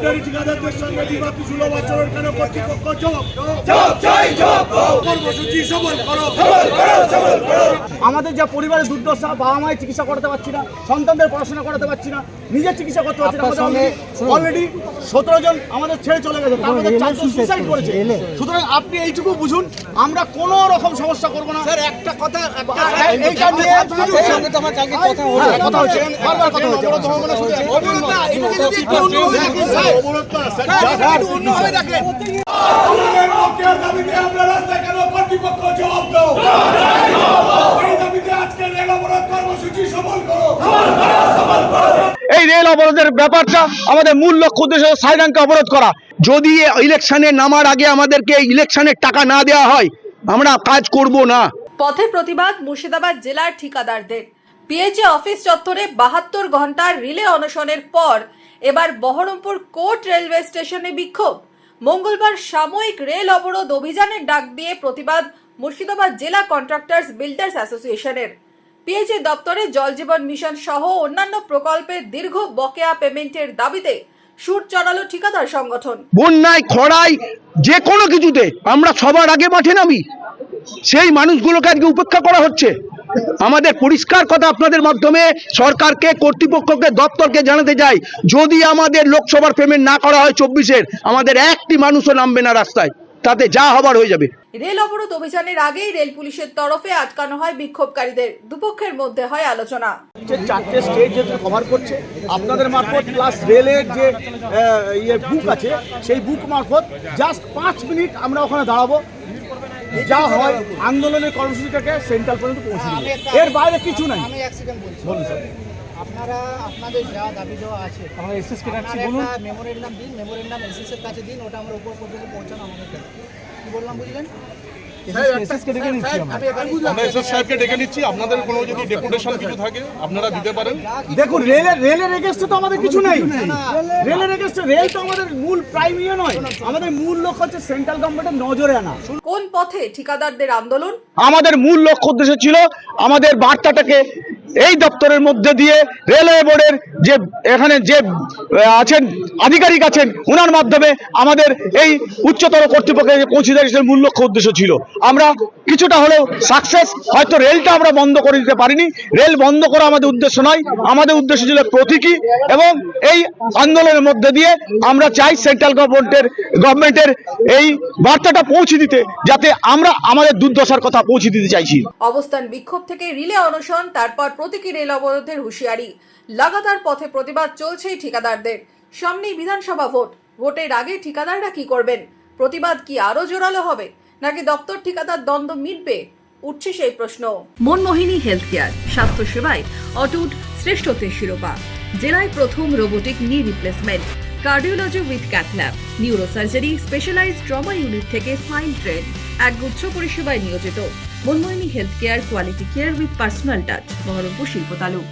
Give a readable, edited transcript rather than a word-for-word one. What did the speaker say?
কন্ট্রাক্টরি ঠিকাদারদের সঙ্গে বিবাদী সুলভ আচরণ কেন কর্তৃপক্ষ জবাব চাই জবাব কর্মসূচি সফল করো। আমাদের যা পরিবারের দুর্দশা, বাবা মায়ের চিকিৎসা করাতে পারছি না, সন্তানদের পড়াশোনা করাতে পারছি না, নিজের চিকিৎসা করতে পারছি না। অলরেডি 17 জন আমাদের ছেড়ে চলে গেছে, তার মধ্যে 4 জন সুইসাইড করেছে। সুতরাং আপনি এইটুকু বুঝুন, আমরা কোনো রকম সমস্যা করব না। স্যার একটা কথা এইটা নিয়ে সঙ্গে তো আমার কালকে কথা হলো, কথা হচ্ছে, বারবার কথা হচ্ছে। অবরোধটা এটাকে যদি একটু অন্য হয়ে রাখেন স্যার, একটু অন্য হয়ে রাখেন। আমাদের রক্ষার দাবিতে আমরা রাস্তায় কেন কর্তৃপক্ষ জবাব দাও। এই দাবিতে আজকে রেল অবরোধ কর্মসূচি সফল করো। এই রেল অবরোধের ব্যাপারটা আমাদের মূল লক্ষ্য উদ্দেশ্য সাইডানকে অবরোধ করা। যদি ইলেকশনে নামার আগে আমাদেরকে ইলেকশনের টাকা না দেওয়া হয়, আমরা কাজ করব না। পথে প্রতিবাদ মুর্শিদাবাদ জেলার ঠিকাদারদের। পিএইচই অফিস চত্বরে 72 ঘন্টার রিলে অনশনের পর এবার বহরমপুর কোর্ট রেলওয়ে স্টেশনে বিক্ষোভ। মঙ্গলবার সাময়িক রেল অবরোধ অভিযানের ডাক দিয়ে প্রতিবাদ মুর্শিদাবাদ জেলা কন্ট্রাক্টরস বিল্ডার্স অ্যাসোসিয়েশনের। পিএইচই দপ্তরে জল জীবন মিশন সহ অন্যান্য প্রকল্পের দীর্ঘ বকেয়া পেমেন্টের দাবিতে সুর চড়ালো ঠিকাদার সংগঠন। বন্যায়, খরায়, যে কোনো কিছুতে আমরা সবার আগে মাঠে নামি। সেই মানুষগুলোকে আজকে উপেক্ষা করা হচ্ছে। আমাদের পরিষ্কার কথা আপনাদের মাধ্যমে সরকারকে, কর্তৃপক্ষকে, দপ্তরকে জানাতে চাই, যদি আমাদের লোকসভার পেমেন্ট না করা হয় 24-এর, আমাদের একটি মানুষও নামবে না রাস্তায়, তাতে যা হবার হয়ে যাবে। রেল অবরোধ অভিযানের আগেই রেল পুলিশের তরফে আটকানো হয় বিক্ষোভকারীদের। দুপক্ষের মধ্যে হয় আলোচনা। 4টে স্টেট যেহেতু কভার করছে, আপনাদের মারফত প্লাস রেলের যে বুক আছে, সেই বুক মারফত জাস্ট 5 মিনিট আমরা ওখানে দাঁড়াবো। যা হয় আন্দোলনের কর্মসূচিটাকে সেন্ট্রাল পর্যন্ত পৌঁছে দিই, এর বাইরে কিছু নাই। আমি এক সেকেন্ড বলছি, বলুন স্যার। আপনারা আপনাদের যা দাবি দেওয়া আছে আমরা এসএসকে রাখছি, আপনারা বলুন। একটা মেমোরেন্ডাম দিন, মেমোরেন্ডাম এসএসের কাছে দিন, ওটা আমরা উপর পর্যন্ত পৌঁছানো আমাদের কাছে। কি বললাম বুঝলেন? এসএসকে ডেকে নিচ্ছি আমরা। আমরা এসএস সাহেবকে ডেকে নিচ্ছি। আপনাদের কোনো যদি ডেপুটেশন কিছু থাকে আপনারা দিতে পারেন। দেখুন, রেলের এগেস্টে তো আমাদের কিছু নেই। রেলের এগেস্টে, রেল তো আমাদের মূল প্রাইম ইয়ে নয়। আমাদের মূল লক্ষ্য হচ্ছে সেন্ট্রাল গভর্নমেন্টের নজরে আনা। কোন পথে ঠিকাদারদের আন্দোলন? আমাদের মূল লক্ষ্য উদ্দেশ্য ছিল আমাদের বার্তাটাকে এই দপ্তরের মধ্যে দিয়ে রেলওয়ে বোর্ডের যে এখানে যে আছেন আধিকারিক আছেন, ওনার মাধ্যমে আমাদের এই উচ্চতর কর্তৃপক্ষে পৌঁছে দেওয়ার মূল লক্ষ্য উদ্দেশ্য ছিল। আমরা কিছুটা হলেও সাকসেস। হয়তো রেলটা আমরা বন্ধ করে দিতে পারিনি, রেল বন্ধ করা আমাদের উদ্দেশ্য নয়। আমাদের উদ্দেশ্য ছিল প্রতীকী, এবং এই আন্দোলনের মধ্যে দিয়ে আমরা চাই সেন্ট্রাল গভর্নমেন্টের এই বার্তাটা পৌঁছে দিতে, যাতে আমরা আমাদের দুর্দশার কথা পৌঁছে দিতে চাইছি। অবস্থান বিক্ষোভ থেকে রিলে অনশন, তারপর প্রতীকী রেল অবরোধের হুঁশিয়ারি। লাগাতার পথে প্রতিবাদ চলছেই ঠিকাদারদের। সামনেই বিধানসভা ভোট। ভোটের আগে ঠিকাদাররা কি করবেন? প্রতিবাদ কি আরো জোরালো হবে, নাকি দপ্তর ঠিকাদার দ্বন্দ্ব মিটবে? উঠছে সেই প্রশ্ন। মনমোহিনী হেলথ কেয়ার, স্বাস্থ্য সেবায় অটুট শ্রেষ্ঠত্বের শিরোপা। জেলায় প্রথম robotic knee replacement, cardiology with cath lab, neurosurgery, specialized trauma unit থেকে স্পাইন ট্রেন, একগুচ্ছ পরিষেবায় নিয়োজিত। Manmohini health care, quality care with personal touch, Baharampur শিল্প তালুক।